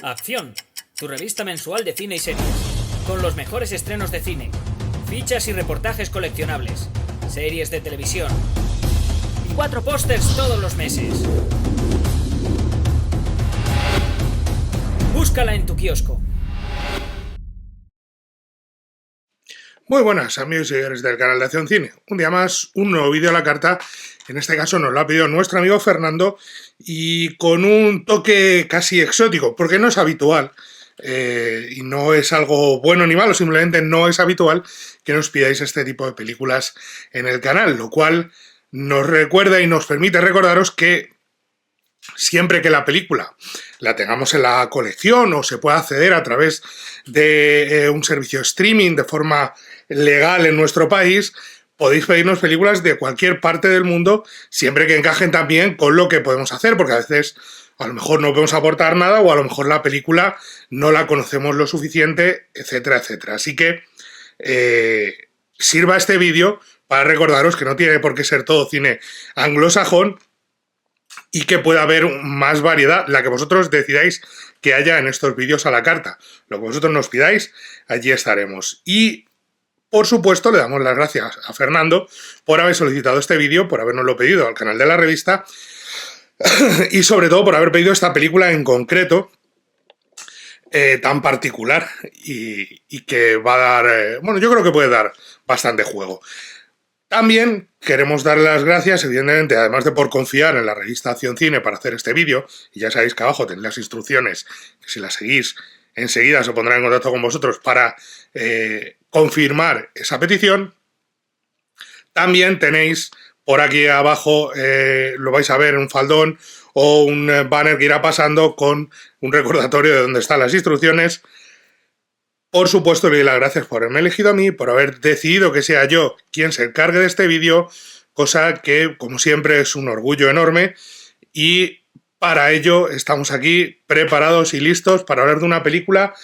Acción, tu revista mensual de cine y series, con los mejores estrenos de cine, fichas y reportajes coleccionables, series de televisión y 4 pósters todos los meses. Búscala en tu kiosco. Muy buenas amigos y seguidores del canal de Acción Cine. Un día más, un nuevo vídeo a la carta. En este caso nos lo ha pedido nuestro amigo Fernando y con un toque casi exótico, porque no es habitual y no es algo bueno ni malo, simplemente no es habitual que nos pidáis este tipo de películas en el canal, lo cual nos recuerda y nos permite recordaros que siempre que la película la tengamos en la colección o se pueda acceder a través de un servicio de streaming de forma legal en nuestro país, podéis pedirnos películas de cualquier parte del mundo, siempre que encajen también con lo que podemos hacer, porque a veces a lo mejor no podemos aportar nada o a lo mejor la película no la conocemos lo suficiente, etcétera, etcétera. Así que sirva este vídeo para recordaros que no tiene por qué ser todo cine anglosajón y que pueda haber más variedad, la que vosotros decidáis que haya en estos vídeos a la carta. Lo que vosotros nos pidáis, allí estaremos. Y, por supuesto, le damos las gracias a Fernando por haber solicitado este vídeo, por habernoslo pedido al canal de la revista y, sobre todo, por haber pedido esta película en concreto, tan particular y que va a dar... bueno, yo creo que puede dar bastante juego. También queremos darle las gracias, evidentemente, además de por confiar en la revista Acción Cine para hacer este vídeo, y ya sabéis que abajo tenéis las instrucciones, que si las seguís enseguida se pondrá en contacto con vosotros para confirmar esa petición. También tenéis por aquí abajo, lo vais a ver en un faldón o un banner que irá pasando con un recordatorio de dónde están las instrucciones. Por supuesto, le doy las gracias por haberme elegido a mí, por haber decidido que sea yo quien se encargue de este vídeo, cosa que, como siempre, es un orgullo enorme. Y para ello estamos aquí preparados y listos para hablar de una película.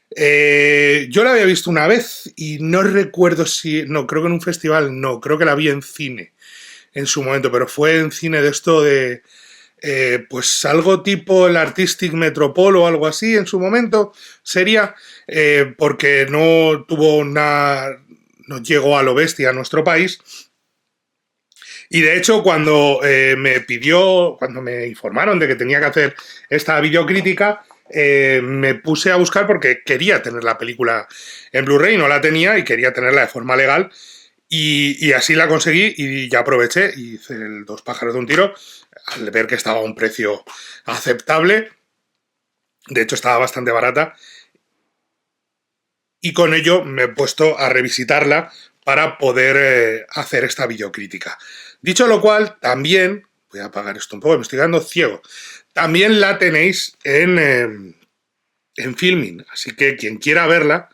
Yo la había visto una vez y no recuerdo si... no, creo que en un festival no, creo que la vi en cine en su momento, pero fue en cine de esto de... pues algo tipo el Artistic Metropol o algo así en su momento sería, porque no tuvo una... no llegó a lo bestia a nuestro país. Y de hecho cuando cuando me informaron de que tenía que hacer esta videocrítica, me puse a buscar porque quería tener la película en Blu-ray, no la tenía y quería tenerla de forma legal. Y así la conseguí y ya aproveché y hice el dos pájaros de un tiro al ver que estaba a un precio aceptable. De hecho estaba bastante barata y con ello me he puesto a revisitarla para poder hacer esta videocrítica. Dicho lo cual, también, voy a apagar esto un poco, me estoy quedando ciego, también la tenéis en Filmin, así que quien quiera verla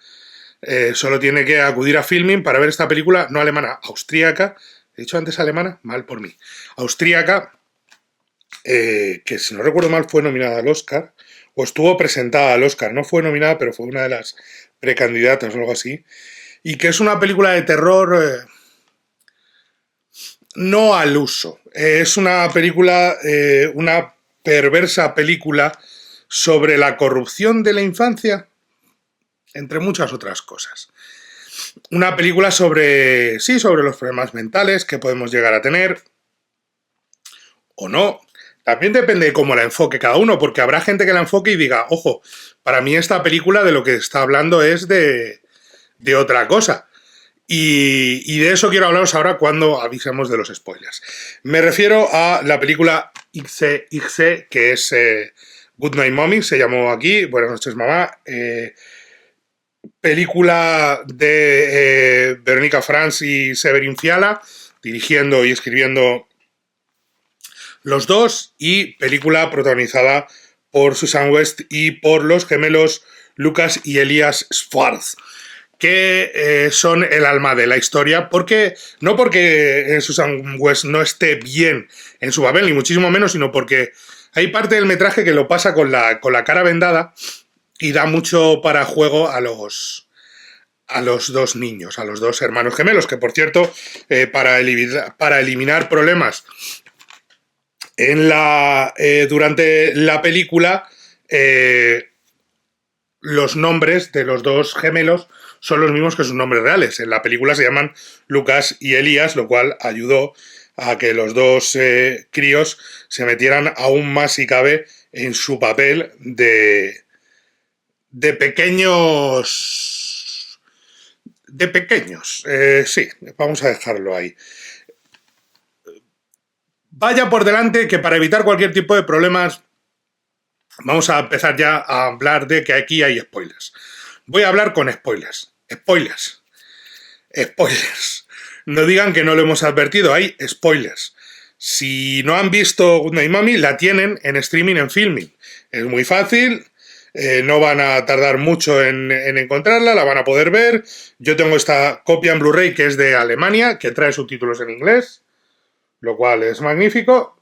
solo tiene que acudir a Filmin para ver esta película, no alemana, austríaca. He dicho antes alemana, mal por mí. Austríaca, que si no recuerdo mal fue nominada al Oscar, o estuvo presentada al Oscar, no fue nominada, pero fue una de las precandidatas o algo así, y que es una película de terror no al uso. Es una película, una perversa película sobre la corrupción de la infancia, entre muchas otras cosas. Una película sobre, sí, sobre los problemas mentales que podemos llegar a tener, o no. También depende de cómo la enfoque cada uno, porque habrá gente que la enfoque y diga, ojo, para mí esta película de lo que está hablando es de otra cosa. Y de eso quiero hablaros ahora cuando avisemos de los spoilers. Me refiero a la película X, que es Good Night Mommy, se llamó aquí, Buenas noches mamá, película de Verónica Franz y Severin Fiala, dirigiendo y escribiendo los dos, y película protagonizada por Susan West y por los gemelos Lucas y Elias Schwartz, que son el alma de la historia, no porque Susan West no esté bien en su papel, ni muchísimo menos, sino porque hay parte del metraje que lo pasa con la cara vendada y da mucho para juego a los dos niños, a los dos hermanos gemelos, que por cierto, para eliminar problemas durante la película, los nombres de los dos gemelos son los mismos que sus nombres reales. En la película se llaman Lucas y Elías, lo cual ayudó a que los dos críos se metieran aún más, si cabe, en su papel de pequeños... De pequeños, sí, vamos a dejarlo ahí. Vaya por delante que para evitar cualquier tipo de problemas vamos a empezar ya a hablar de que aquí hay spoilers. Voy a hablar con spoilers. Spoilers. No digan que no lo hemos advertido, hay spoilers. Si no han visto Good Night Mommy, la tienen en streaming en Filmin. Es muy fácil, no van a tardar mucho en encontrarla, la van a poder ver. Yo tengo esta copia en Blu-ray que es de Alemania, que trae subtítulos en inglés, lo cual es magnífico.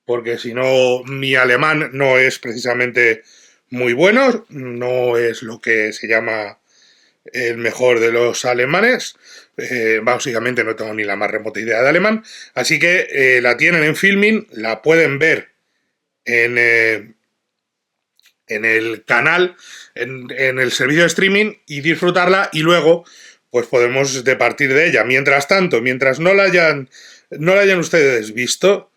Porque si no, mi alemán no es precisamente muy bueno, no es lo que se llama el mejor de los alemanes, básicamente no tengo ni la más remota idea de alemán, así que la tienen en Filmin, la pueden ver en el canal, en el servicio de streaming y disfrutarla, y luego pues podemos partir de ella. Mientras tanto, mientras no la hayan ustedes visto,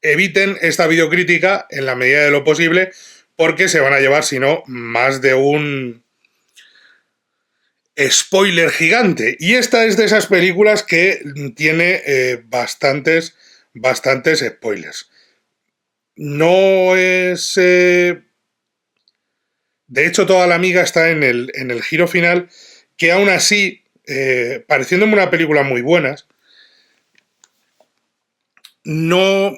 eviten esta videocrítica en la medida de lo posible, porque se van a llevar, si no, más de un spoiler gigante. Y esta es de esas películas que tiene bastantes spoilers. No es... De hecho, toda la amiga está en el giro final, que aún así, pareciéndome una película muy buena, no...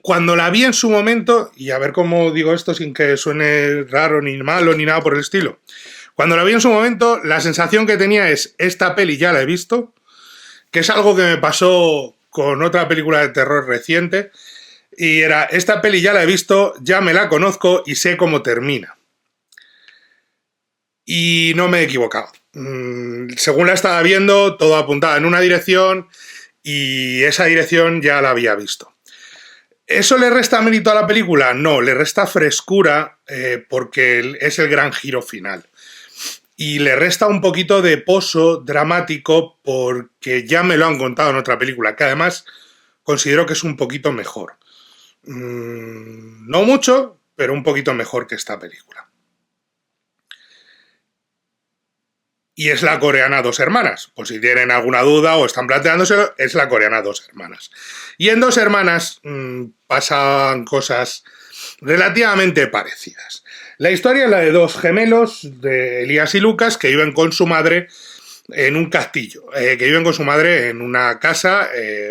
Cuando la vi en su momento, y a ver cómo digo esto sin que suene raro ni malo ni nada por el estilo, cuando la vi en su momento, la sensación que tenía es: esta peli ya la he visto, que es algo que me pasó con otra película de terror reciente, y era: esta peli ya la he visto, ya me la conozco y sé cómo termina. Y no me he equivocado. Según la estaba viendo, todo apuntaba en una dirección, y esa dirección ya la había visto. ¿Eso le resta mérito a la película? No, le resta frescura, porque es el gran giro final. Y le resta un poquito de pozo dramático, porque ya me lo han contado en otra película, que además considero que es un poquito mejor. No mucho, pero un poquito mejor que esta película. Y es la coreana Dos Hermanas. Por si tienen alguna duda o están planteándoselo, es la coreana Dos Hermanas. Y en Dos Hermanas pasan cosas relativamente parecidas. La historia es la de dos gemelos, de Elías y Lucas, que viven con su madre en un castillo, que viven con su madre en una casa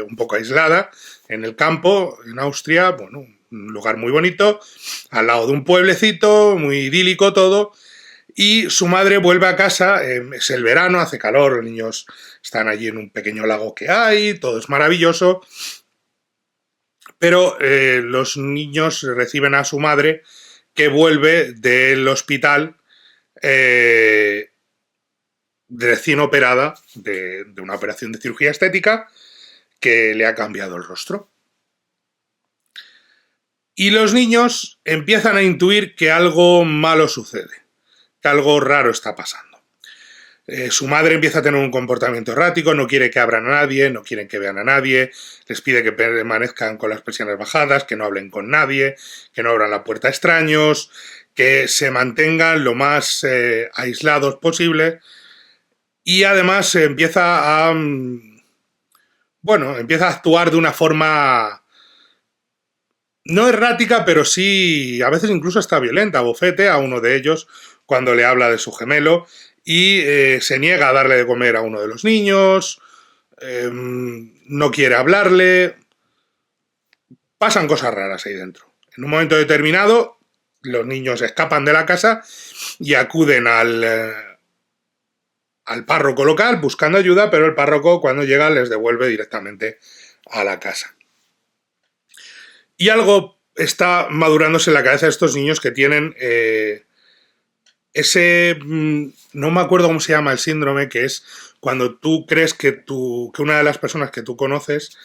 un poco aislada, en el campo, en Austria, bueno, un lugar muy bonito, al lado de un pueblecito, muy idílico todo. Y su madre vuelve a casa, es el verano, hace calor, los niños están allí en un pequeño lago que hay, todo es maravilloso, pero los niños reciben a su madre, que vuelve del hospital recién operada de una operación de cirugía estética que le ha cambiado el rostro. Y los niños empiezan a intuir que algo malo sucede, que algo raro está pasando. Su madre empieza a tener un comportamiento errático, no quiere que abran a nadie, no quieren que vean a nadie, les pide que permanezcan con las persianas bajadas, que no hablen con nadie, que no abran la puerta a extraños, que se mantengan lo más aislados posible. Y además empieza a actuar de una forma no errática, pero sí a veces incluso hasta violenta. Bofete a uno de ellos cuando le habla de su gemelo, y se niega a darle de comer a uno de los niños, no quiere hablarle. Pasan cosas raras ahí dentro. En un momento determinado, los niños escapan de la casa y acuden al párroco local buscando ayuda, pero el párroco, cuando llega, les devuelve directamente a la casa. Y algo está madurándose en la cabeza de estos niños, que tienen no me acuerdo cómo se llama el síndrome, que es cuando tú crees que una de las personas que tú conoces,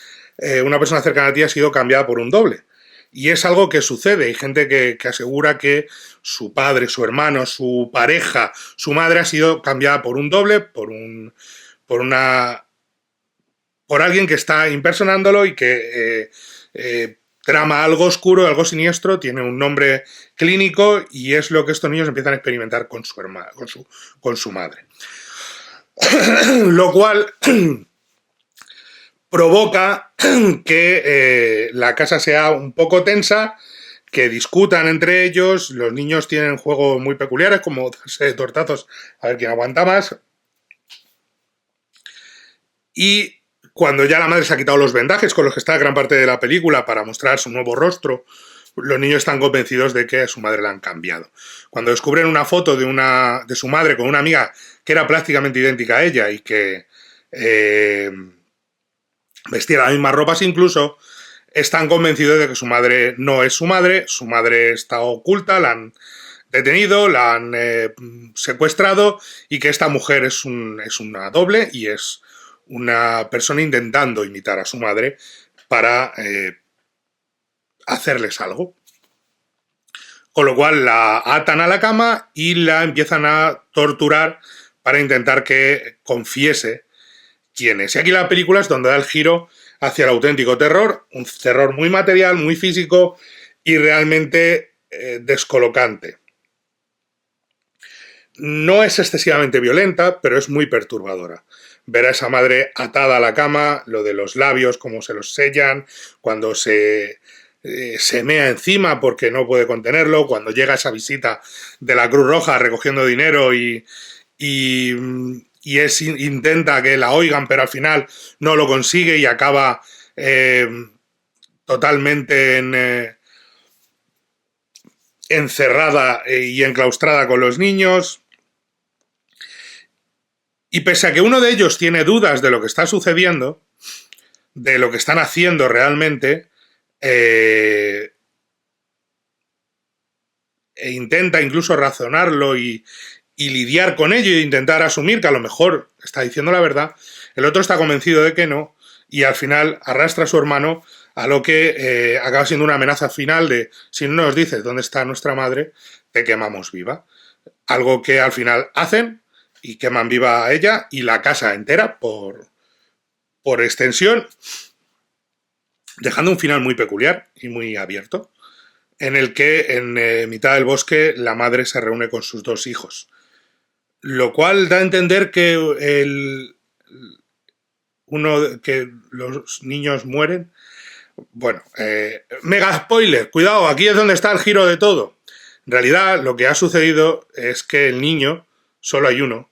una persona cercana a ti, ha sido cambiada por un doble. Y es algo que sucede. Hay gente que asegura que su padre, su hermano, su pareja, su madre ha sido cambiada por un doble, por alguien que está impersonándolo y que trama algo oscuro, algo siniestro, tiene un nombre clínico y es lo que estos niños empiezan a experimentar con su hermana, con su madre. Lo cual provoca que la casa sea un poco tensa, que discutan entre ellos. Los niños tienen juegos muy peculiares, como darse tortazos a ver quién aguanta más. Y cuando ya la madre se ha quitado los vendajes con los que está gran parte de la película para mostrar su nuevo rostro, los niños están convencidos de que a su madre la han cambiado. Cuando descubren una foto de su madre con una amiga que era prácticamente idéntica a ella y que vestía las mismas ropas incluso, están convencidos de que su madre no es su madre está oculta, la han detenido, la han secuestrado y que esta mujer es una doble y es una persona intentando imitar a su madre para hacerles algo. Con lo cual la atan a la cama y la empiezan a torturar para intentar que confiese quién es. Y aquí la película es donde da el giro hacia el auténtico terror, un terror muy material, muy físico y realmente descolocante. No es excesivamente violenta, pero es muy perturbadora. Ver a esa madre atada a la cama, lo de los labios, cómo se los sellan, cuando se mea encima porque no puede contenerlo, cuando llega esa visita de la Cruz Roja recogiendo dinero y intenta que la oigan, pero al final no lo consigue y acaba totalmente encerrada y enclaustrada con los niños. Y pese a que uno de ellos tiene dudas de lo que está sucediendo, de lo que están haciendo realmente, e intenta incluso razonarlo y lidiar con ello e intentar asumir que a lo mejor está diciendo la verdad, el otro está convencido de que no y al final arrastra a su hermano a lo que acaba siendo una amenaza final de: si no nos dices dónde está nuestra madre, te quemamos viva. Algo que al final hacen y queman viva a ella y la casa entera por extensión, dejando un final muy peculiar y muy abierto, en el que en mitad del bosque la madre se reúne con sus dos hijos. Lo cual da a entender que que los niños mueren. Bueno, mega spoiler, cuidado, aquí es donde está el giro de todo. En realidad lo que ha sucedido es que el niño, solo hay uno,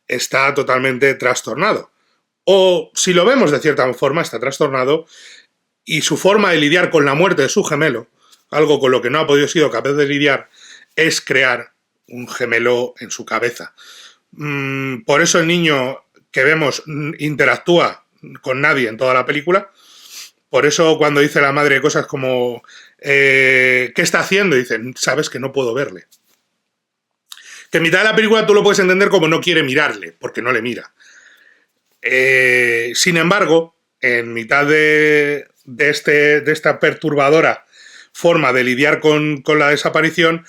está totalmente trastornado. O, si lo vemos de cierta forma, está trastornado y su forma de lidiar con la muerte de su gemelo, algo con lo que no ha podido ser capaz de lidiar, es crear un gemelo en su cabeza. Por eso el niño que vemos interactúa con nadie en toda la película. Por eso cuando dice la madre cosas como ¿qué está haciendo? Dicen: sabes que no puedo verle. Que en mitad de la película tú lo puedes entender como no quiere mirarle, porque no le mira. Sin embargo, en mitad de esta perturbadora forma de lidiar con la desaparición,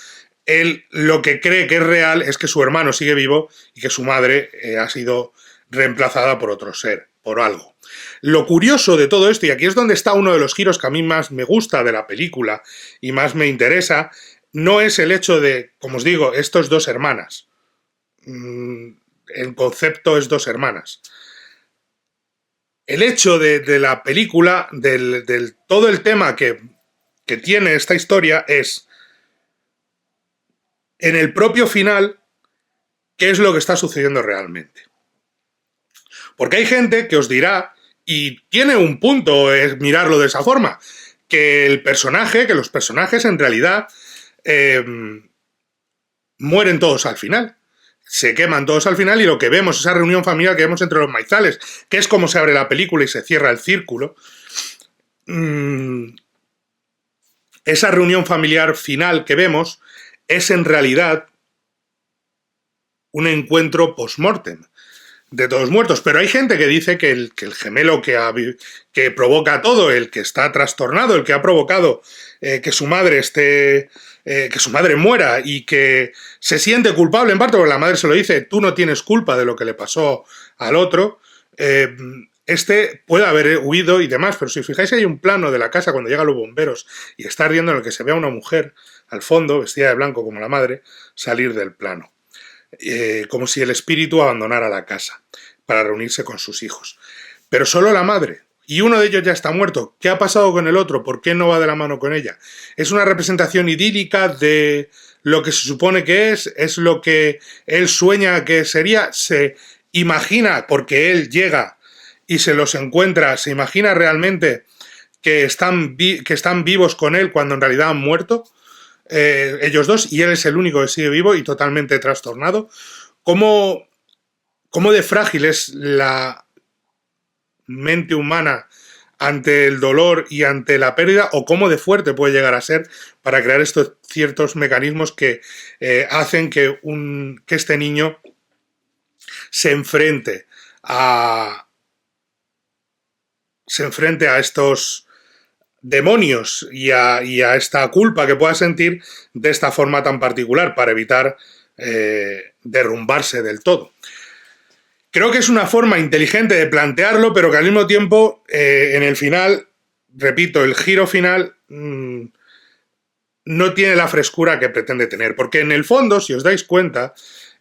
él lo que cree que es real es que su hermano sigue vivo y que su madre ha sido reemplazada por otro ser, por algo. Lo curioso de todo esto, y aquí es donde está uno de los giros que a mí más me gusta de la película y más me interesa, no es el hecho de, como os digo, estos dos hermanas. El concepto es dos hermanas. El hecho de la película, del todo el tema que tiene esta historia es, en el propio final, qué es lo que está sucediendo realmente. Porque hay gente que os dirá, y tiene un punto es mirarlo de esa forma, que los personajes en realidad mueren todos al final. Se queman todos al final y lo que vemos, esa reunión familiar que vemos entre los maizales, que es como se abre la película y se cierra el círculo. Esa reunión familiar final que vemos es en realidad un encuentro post-mortem. de todos muertos. Pero hay gente que dice que el gemelo que provoca todo, el que está trastornado, el que ha provocado que su madre que su madre muera y que se siente culpable en parte porque la madre se lo dice, tú no tienes culpa de lo que le pasó al otro, puede haber huido y demás, pero si os fijáis hay un plano de la casa cuando llegan los bomberos y está ardiendo en el que se ve a una mujer al fondo, vestida de blanco como la madre, salir del plano. Como si el espíritu abandonara la casa para reunirse con sus hijos. Pero solo la madre. Y uno de ellos ya está muerto. ¿Qué ha pasado con el otro? ¿Por qué no va de la mano con ella? Es una representación idílica de lo que se supone que es lo que él sueña que sería, se imagina, porque él llega y se los encuentra, se imagina realmente que están vivos con él cuando en realidad han muerto, ellos dos, y él es el único que sigue vivo y totalmente trastornado. ¿Cómo de frágil es la mente humana ante el dolor y ante la pérdida, o cómo de fuerte puede llegar a ser para crear estos ciertos mecanismos que hacen que este niño se enfrente a estos demonios y a esta culpa que pueda sentir de esta forma tan particular para evitar derrumbarse del todo. Creo que es una forma inteligente de plantearlo, pero que al mismo tiempo, en el final, repito, el giro final no tiene la frescura que pretende tener. Porque en el fondo, si os dais cuenta,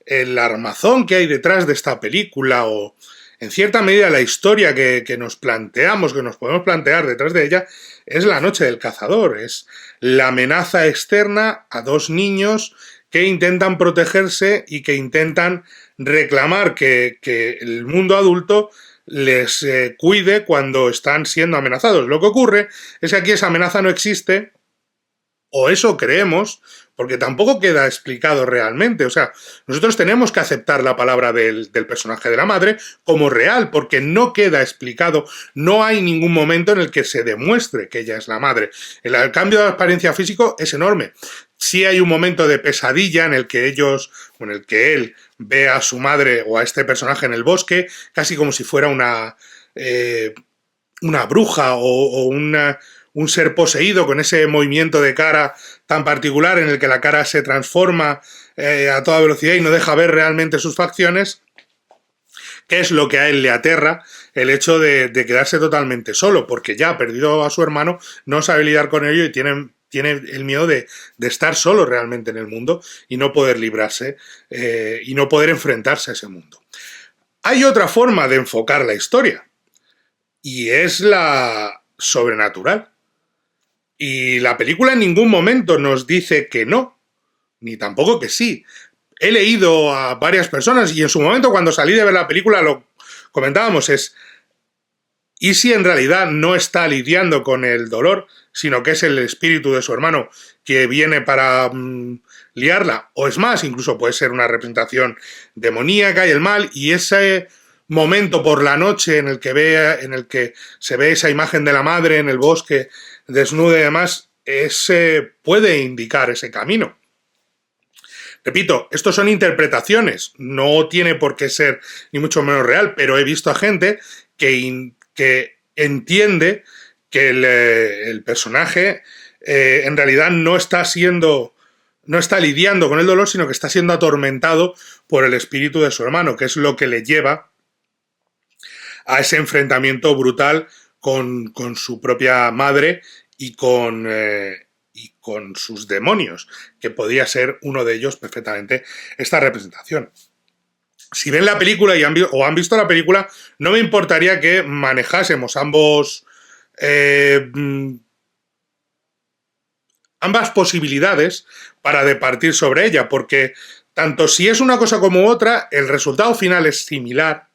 el armazón que hay detrás de esta película, o en cierta medida la historia que nos planteamos, que nos podemos plantear detrás de ella, es la noche del cazador. Es la amenaza externa a dos niños que intentan protegerse y que intentan reclamar que el mundo adulto les cuide cuando están siendo amenazados. Lo que ocurre es que aquí esa amenaza no existe, o eso creemos, porque tampoco queda explicado realmente. O sea, nosotros tenemos que aceptar la palabra del personaje de la madre como real, porque no queda explicado, no hay ningún momento en el que se demuestre que ella es la madre. El cambio de apariencia físico es enorme. Sí hay un momento de pesadilla en el que él ve a su madre o a este personaje en el bosque, casi como si fuera una bruja o un ser poseído, con ese movimiento de cara tan particular en el que la cara se transforma a toda velocidad y no deja ver realmente sus facciones, que es lo que a él le aterra, el hecho de quedarse totalmente solo, porque ya ha perdido a su hermano, no sabe lidiar con ello y tiene el miedo de estar solo realmente en el mundo y no poder librarse y no poder enfrentarse a ese mundo. Hay otra forma de enfocar la historia y es la sobrenatural. Y la película en ningún momento nos dice que no, ni tampoco que sí. He leído a varias personas y en su momento cuando salí de ver la película lo comentábamos, ¿y si en realidad no está lidiando con el dolor, sino que es el espíritu de su hermano que viene para liarla? O es más, incluso puede ser una representación demoníaca y el mal, y ese momento por la noche en el que se ve esa imagen de la madre en el bosque desnuda y demás, puede indicar ese camino. Repito, estos son interpretaciones, no tiene por qué ser ni mucho menos real, pero he visto a gente que entiende que el personaje en realidad no está lidiando con el dolor, sino que está siendo atormentado por el espíritu de su hermano, que es lo que le lleva a ese enfrentamiento brutal con su propia madre y con sus demonios, que podría ser uno de ellos perfectamente esta representación. Si ven la película o han visto la película, no me importaría que manejásemos ambas posibilidades para departir sobre ella, porque tanto si es una cosa como otra, el resultado final es similar.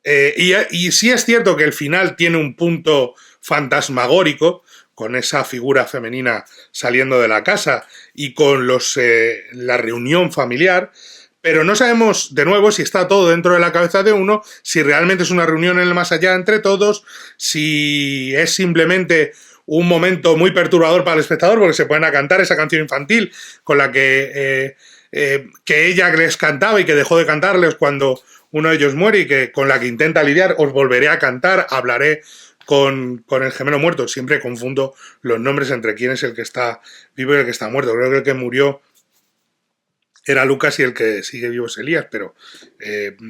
Y sí es cierto que el final tiene un punto fantasmagórico, con esa figura femenina saliendo de la casa y con la reunión familiar, pero no sabemos, de nuevo, si está todo dentro de la cabeza de uno, si realmente es una reunión en el más allá entre todos, si es simplemente un momento muy perturbador para el espectador, porque se ponen a cantar esa canción infantil con la que que ella les cantaba y que dejó de cantarles cuando uno de ellos muere y que con la que intenta lidiar, os volveré a cantar, hablaré con el gemelo muerto. Siempre confundo los nombres entre quién es el que está vivo y el que está muerto. Creo que el que murió era Lucas y el que sigue vivo es Elías, pero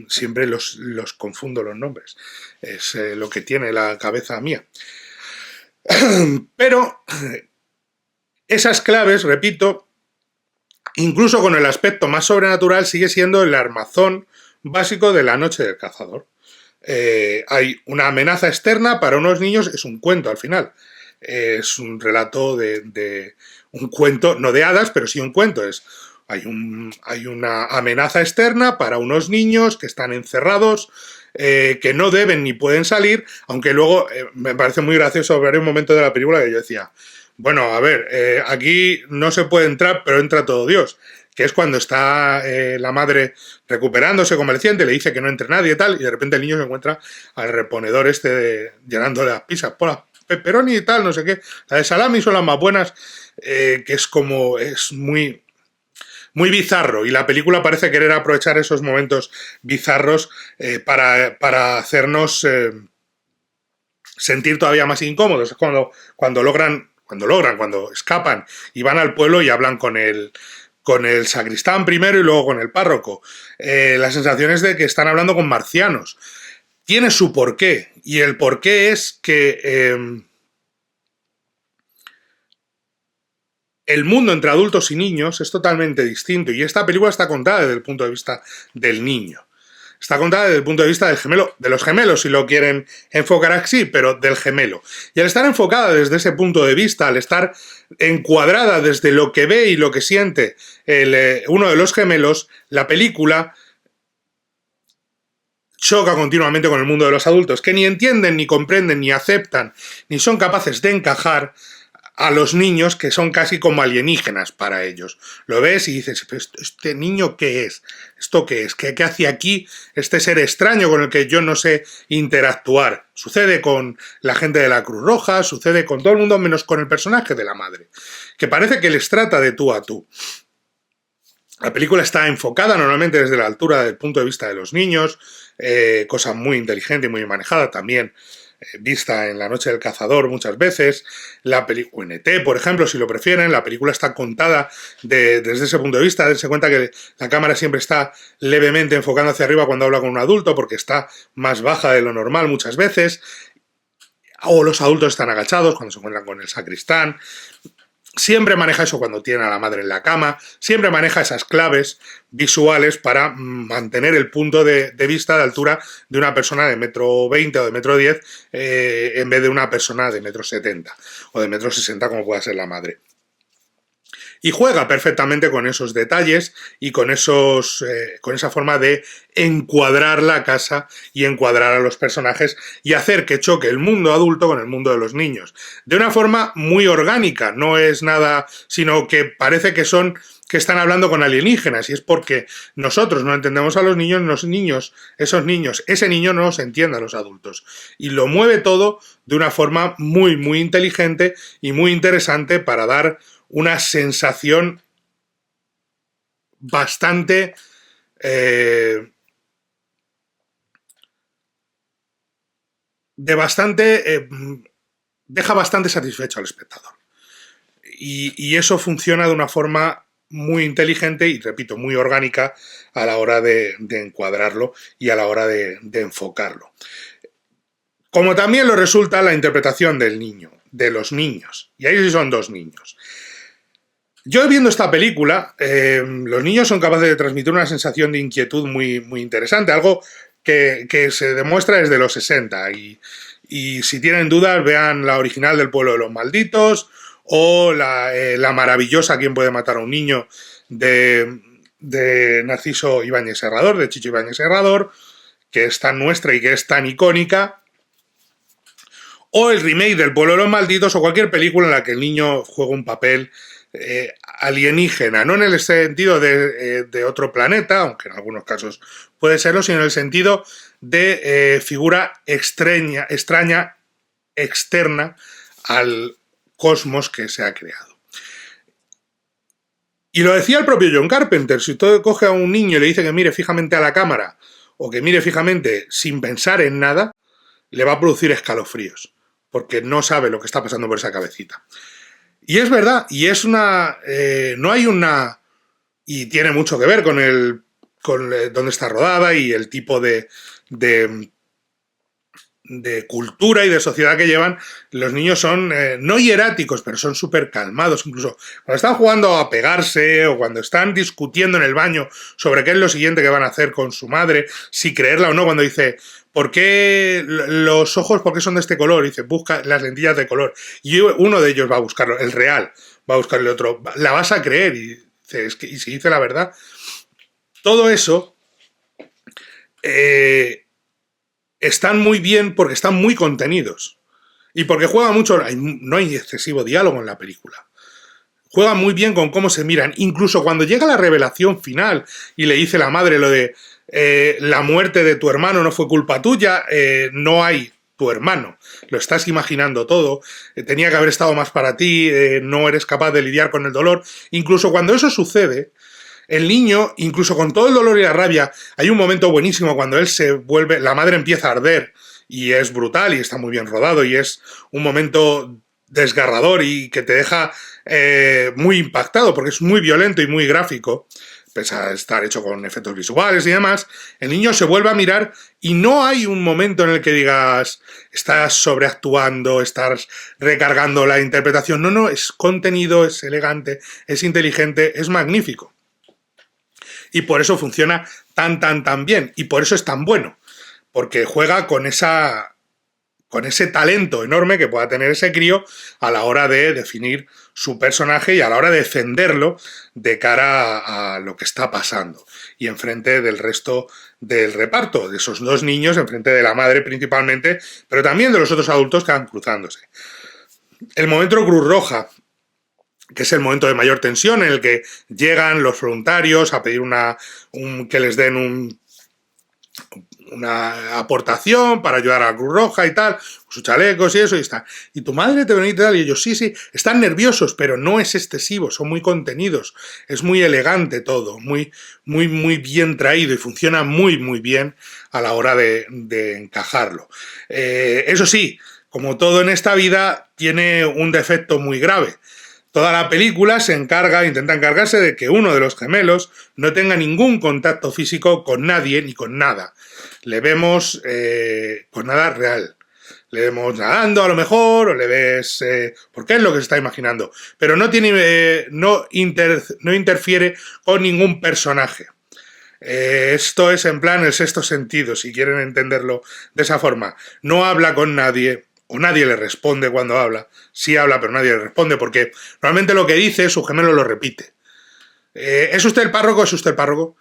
siempre los confundo los nombres. Es lo que tiene la cabeza mía. Pero esas claves, repito, incluso con el aspecto más sobrenatural, sigue siendo el armazón básico de La noche del cazador. Hay una amenaza externa para unos niños, es un cuento al final. Es un relato de un cuento, no de hadas, pero sí un cuento. Hay una amenaza externa para unos niños que están encerrados, que no deben ni pueden salir, aunque luego me parece muy gracioso ver un momento de la película que yo decía, bueno, a ver, aquí no se puede entrar, pero entra todo Dios, que es cuando está la madre recuperándose convaleciente, le dice que no entre nadie y tal, y de repente el niño se encuentra al reponedor llenándole las pizzas, por la pepperoni y tal, no sé qué, la de salami son las más buenas, que es muy bizarro, y la película parece querer aprovechar esos momentos bizarros para hacernos sentir todavía más incómodos. Es cuando escapan y van al pueblo y hablan con el sacristán primero y luego con el párroco. La sensación es de que están hablando con marcianos. Tiene su porqué, y el porqué es que el mundo entre adultos y niños es totalmente distinto, y esta película está contada desde el punto de vista del niño. Está contada desde el punto de vista del gemelo, de los gemelos, si lo quieren enfocar así, pero del gemelo. Y al estar enfocada desde ese punto de vista, al estar encuadrada desde lo que ve y lo que siente uno de los gemelos, la película choca continuamente con el mundo de los adultos, que ni entienden, ni comprenden, ni aceptan, ni son capaces de encajar a los niños, que son casi como alienígenas para ellos. Lo ves y dices, ¿este niño qué es? ¿Esto qué es? ¿Qué hace aquí este ser extraño con el que yo no sé interactuar? Sucede con la gente de la Cruz Roja, sucede con todo el mundo, menos con el personaje de la madre, que parece que les trata de tú a tú. La película está enfocada normalmente desde la altura del punto de vista de los niños, cosa muy inteligente y muy manejada también, vista en La noche del cazador muchas veces, o en ET, por ejemplo, si lo prefieren. La película está contada desde ese punto de vista. Dense cuenta que la cámara siempre está levemente enfocando hacia arriba cuando habla con un adulto, porque está más baja de lo normal muchas veces, o los adultos están agachados cuando se encuentran con el sacristán. Siempre maneja eso cuando tiene a la madre en la cama, siempre maneja esas claves visuales para mantener el punto de vista de altura de una persona de 1,20 m o de 1,10 m en vez de una persona de 1,70 m o de 1,60 m como pueda ser la madre. Y juega perfectamente con esos detalles y con esa forma de encuadrar la casa y encuadrar a los personajes y hacer que choque el mundo adulto con el mundo de los niños. De una forma muy orgánica, no es nada, sino que parece que están hablando con alienígenas, y es porque nosotros no entendemos a los niños, ese niño no nos entiende a los adultos. Y lo mueve todo de una forma muy, muy inteligente y muy interesante para dar una sensación bastante deja bastante satisfecho al espectador. Y eso funciona de una forma muy inteligente y, repito, muy orgánica a la hora de encuadrarlo y a la hora de enfocarlo. Como también lo resulta la interpretación del niño, de los niños. Y ahí sí son dos niños. Yo viendo esta película, los niños son capaces de transmitir una sensación de inquietud muy, muy interesante, algo que se demuestra desde los 60, y si tienen dudas vean la original del Pueblo de los Malditos o la maravillosa ¿Quién puede matar a un niño? de Narciso Ibáñez Serrador, de Chicho Ibáñez Serrador, que es tan nuestra y que es tan icónica, o el remake del Pueblo de los Malditos, o cualquier película en la que el niño juega un papel alienígena, no en el sentido de otro planeta, aunque en algunos casos puede serlo, sino en el sentido de figura extraña, externa al cosmos que se ha creado. Y lo decía el propio John Carpenter, si usted coge a un niño y le dice que mire fijamente a la cámara o que mire fijamente sin pensar en nada, le va a producir escalofríos, porque no sabe lo que está pasando por esa cabecita. Y es verdad, y es una... no hay una... Y tiene mucho que ver con dónde está rodada y el tipo de cultura y de sociedad que llevan. Los niños son no hieráticos, pero son súper calmados. Incluso cuando están jugando a pegarse o cuando están discutiendo en el baño sobre qué es lo siguiente que van a hacer con su madre, si creerla o no, cuando dice, ¿por qué los ojos, por qué son de este color? Y dice, busca las lentillas de color. Y uno de ellos va a buscarlo, el real, va a buscar el otro. La vas a creer. Y dice, y si dice la verdad. Todo eso... están muy bien porque están muy contenidos. Y porque juega mucho... No hay excesivo diálogo en la película. Juega muy bien con cómo se miran. Incluso cuando llega la revelación final y le dice la madre lo de la muerte de tu hermano no fue culpa tuya, no hay tu hermano. Lo estás imaginando todo. Tenía que haber estado más para ti, no eres capaz de lidiar con el dolor. Incluso cuando eso sucede... El niño, incluso con todo el dolor y la rabia, hay un momento buenísimo cuando él se vuelve, la madre empieza a arder y es brutal y está muy bien rodado y es un momento desgarrador y que te deja muy impactado porque es muy violento y muy gráfico, pese a estar hecho con efectos visuales y demás. El niño se vuelve a mirar y no hay un momento en el que digas estás sobreactuando, estás recargando la interpretación. No, es contenido, es elegante, es inteligente, es magnífico. Y por eso funciona tan bien. Y por eso es tan bueno. Porque juega con ese talento enorme que pueda tener ese crío a la hora de definir su personaje y a la hora de defenderlo de cara a lo que está pasando. Y enfrente del resto del reparto, de esos dos niños, enfrente de la madre principalmente, pero también de los otros adultos que van cruzándose. El momento de Cruz Roja, que es el momento de mayor tensión en el que llegan los voluntarios a pedir que les den una aportación para ayudar a la Cruz Roja y tal, sus chalecos y eso, y está. Y tu madre te bendice y tal, y ellos sí, están nerviosos, pero no es excesivo, son muy contenidos, es muy elegante todo, muy bien traído y funciona muy bien a la hora de encajarlo. Eso sí, como todo en esta vida, tiene un defecto muy grave. Toda la película intenta encargarse de que uno de los gemelos no tenga ningún contacto físico con nadie ni con nada. Le vemos con nada real. Le vemos nadando a lo mejor, o le ves... porque es lo que se está imaginando. Pero no interfiere con ningún personaje. Esto es en plan el sexto sentido, si quieren entenderlo de esa forma. No habla con nadie... o nadie le responde cuando habla. Sí habla, pero nadie le responde, porque normalmente lo que dice, su gemelo lo repite. ¿Es usted el párroco? ¿Es usted el párroco?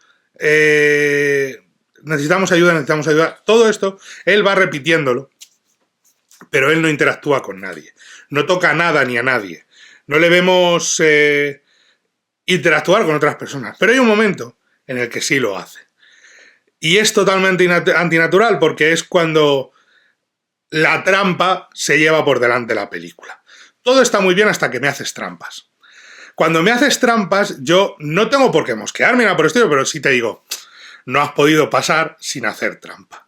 Necesitamos ayuda. Todo esto, él va repitiéndolo, pero él no interactúa con nadie. No toca nada ni a nadie. No le vemos interactuar con otras personas. Pero hay un momento en el que sí lo hace. Y es totalmente antinatural, porque es cuando... la trampa se lleva por delante la película. Todo está muy bien hasta que me haces trampas. Cuando me haces trampas, yo no tengo por qué mosquearme nada por el estilo, pero sí te digo, no has podido pasar sin hacer trampa.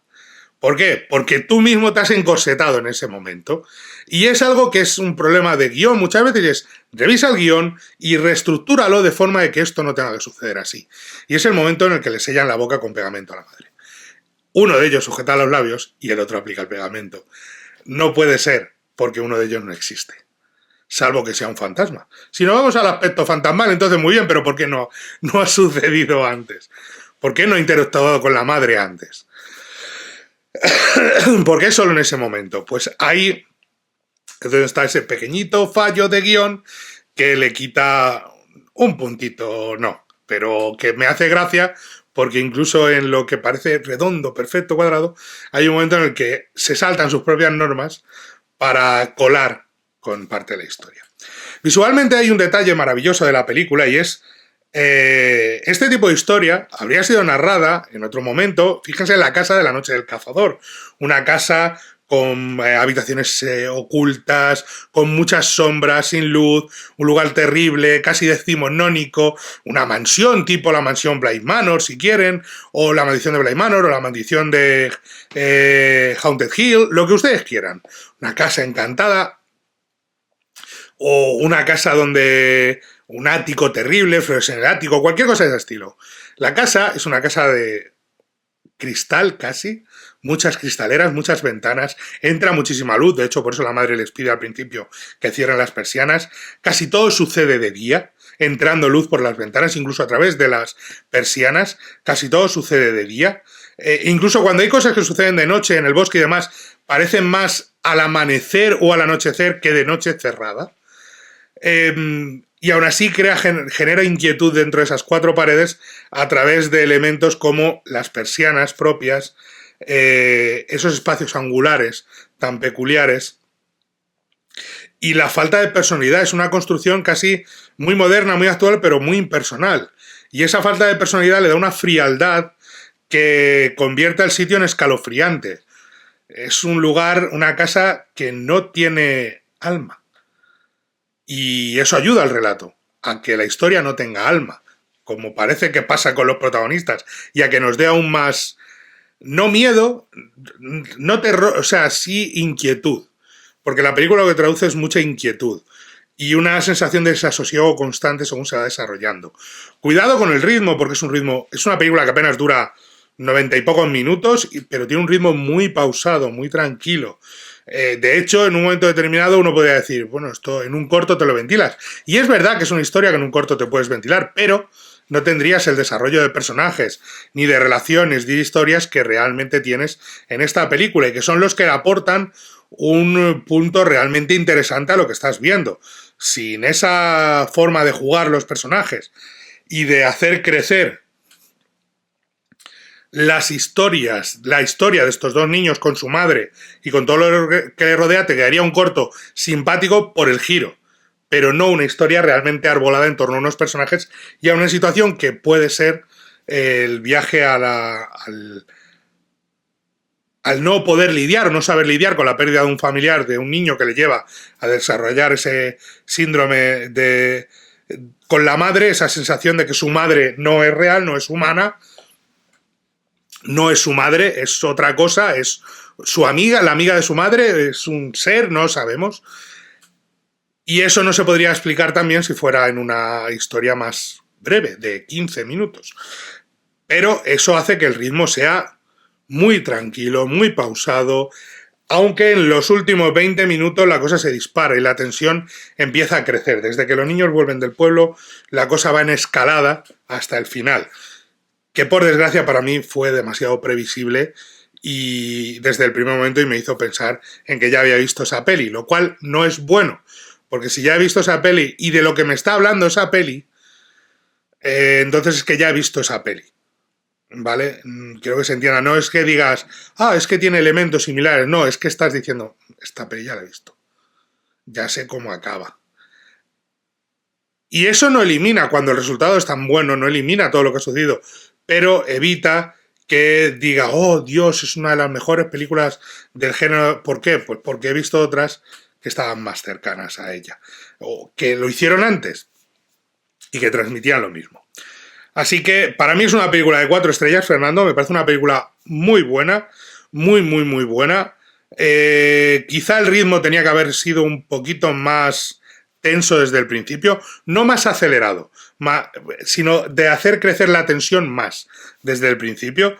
¿Por qué? Porque tú mismo te has encorsetado en ese momento. Y es algo que es un problema de guión. Muchas veces es, revisa el guión y reestructúralo de forma de que esto no tenga que suceder así. Y es el momento en el que le sellan la boca con pegamento a la madre. Uno de ellos sujeta los labios y el otro aplica el pegamento. No puede ser, porque uno de ellos no existe. Salvo que sea un fantasma. Si no vamos al aspecto fantasmal, entonces muy bien, pero ¿por qué no ha sucedido antes? ¿Por qué no ha interactuado con la madre antes? ¿Por qué solo en ese momento? Pues ahí es donde está ese pequeñito fallo de guión que le quita un puntito, no, pero que me hace gracia. Porque incluso en lo que parece redondo, perfecto, cuadrado, hay un momento en el que se saltan sus propias normas para colar con parte de la historia. Visualmente hay un detalle maravilloso de la película y es este tipo de historia habría sido narrada en otro momento, fíjense en la casa de la noche del cazador, una casa con habitaciones ocultas, con muchas sombras, sin luz, un lugar terrible, casi decimonónico, una mansión tipo la mansión Bly Manor, si quieren, o la maldición de Bly Manor, o la maldición de Haunted Hill, lo que ustedes quieran. Una casa encantada, o una casa donde un ático terrible, flores en el ático, cualquier cosa de ese estilo. La casa es una casa de cristal casi, muchas cristaleras, muchas ventanas, entra muchísima luz, de hecho por eso la madre les pide al principio que cierren las persianas, casi todo sucede de día, entrando luz por las ventanas, incluso a través de las persianas, casi todo sucede de día, incluso cuando hay cosas que suceden de noche en el bosque y demás, parecen más al amanecer o al anochecer que de noche cerrada. Y aún así genera inquietud dentro de esas cuatro paredes a través de elementos como las persianas propias, esos espacios angulares tan peculiares, y la falta de personalidad. Es una construcción casi muy moderna, muy actual, pero muy impersonal. Y esa falta de personalidad le da una frialdad que convierte al sitio en escalofriante. Es un lugar, una casa que no tiene alma. Y eso ayuda al relato, a que la historia no tenga alma, como parece que pasa con los protagonistas, y a que nos dé aún más, no miedo, no terror, o sea, sí inquietud, porque la película lo que traduce es mucha inquietud y una sensación de desasosiego constante según se va desarrollando. Cuidado con el ritmo, porque es una película que apenas dura 90 y pocos minutos, pero tiene un ritmo muy pausado, muy tranquilo. De hecho, en un momento determinado uno podría decir, bueno, esto en un corto te lo ventilas. Y es verdad que es una historia que en un corto te puedes ventilar, pero no tendrías el desarrollo de personajes, ni de relaciones, ni de historias que realmente tienes en esta película, y que son los que aportan un punto realmente interesante a lo que estás viendo. Sin esa forma de jugar los personajes y de hacer crecer las historias, la historia de estos dos niños con su madre y con todo lo que le rodea, te quedaría un corto simpático por el giro, pero no una historia realmente arbolada en torno a unos personajes y a una situación que puede ser el viaje al no poder lidiar o no saber lidiar con la pérdida de un familiar, de un niño, que le lleva a desarrollar ese síndrome con la madre, esa sensación de que su madre no es real, no es humana. No es su madre, es otra cosa, es su amiga, la amiga de su madre, es un ser, no sabemos. Y eso no se podría explicar también si fuera en una historia más breve, de 15 minutos. Pero eso hace que el ritmo sea muy tranquilo, muy pausado, aunque en los últimos 20 minutos la cosa se dispara y la tensión empieza a crecer. Desde que los niños vuelven del pueblo, la cosa va en escalada hasta el final, que por desgracia para mí fue demasiado previsible y desde el primer momento y me hizo pensar en que ya había visto esa peli, lo cual no es bueno, porque si ya he visto esa peli y de lo que me está hablando esa peli, entonces es que ya he visto esa peli, ¿vale? Quiero que se entienda, no es que digas, es que tiene elementos similares, no, es que estás diciendo, esta peli ya la he visto, ya sé cómo acaba. Y eso no elimina, cuando el resultado es tan bueno, no elimina todo lo que ha sucedido, pero evita que diga, oh Dios, es una de las mejores películas del género. ¿Por qué? Pues porque he visto otras que estaban más cercanas a ella, o que lo hicieron antes y que transmitían lo mismo. Así que para mí es una película de 4 estrellas, Fernando, me parece una película muy buena, muy, muy, muy buena. Quizá el ritmo tenía que haber sido un poquito más tenso desde el principio, no más acelerado, sino de hacer crecer la tensión más desde el principio,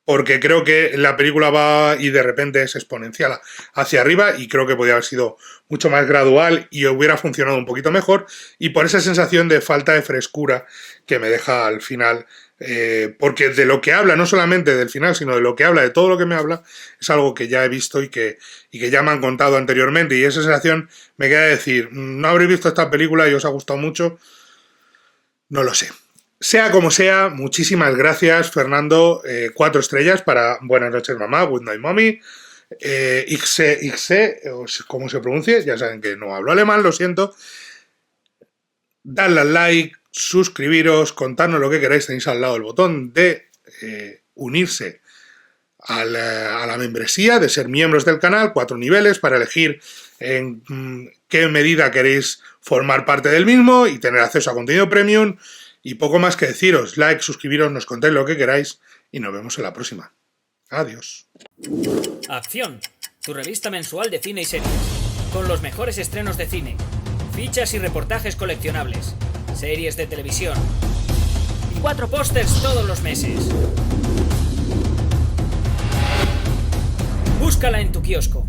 porque creo que la película va y de repente es exponencial hacia arriba y creo que podría haber sido mucho más gradual y hubiera funcionado un poquito mejor, y por esa sensación de falta de frescura que me deja al final, porque de lo que habla, no solamente del final, sino de lo que habla, de todo lo que me habla, es algo que ya he visto y que ya me han contado anteriormente, y esa sensación me queda decir, no habréis visto esta película y os ha gustado mucho, no lo sé. Sea como sea, muchísimas gracias, Fernando. 4 estrellas para Buenas noches, mamá, Good Night, Mommy. Ixe, como se pronuncie, ya saben que no hablo alemán, lo siento. Dadle al like, suscribiros, contadnos lo que queráis, tenéis al lado el botón de unirse a la membresía, de ser miembros del canal, 4 niveles para elegir en qué medida queréis formar parte del mismo y tener acceso a contenido premium. Y poco más que deciros, like, suscribiros, nos contéis lo que queráis y nos vemos en la próxima. Adiós. Acción, tu revista mensual de cine y series, con los mejores estrenos de cine, fichas y reportajes coleccionables, series de televisión y 4 pósters todos los meses. Búscala en tu kiosco.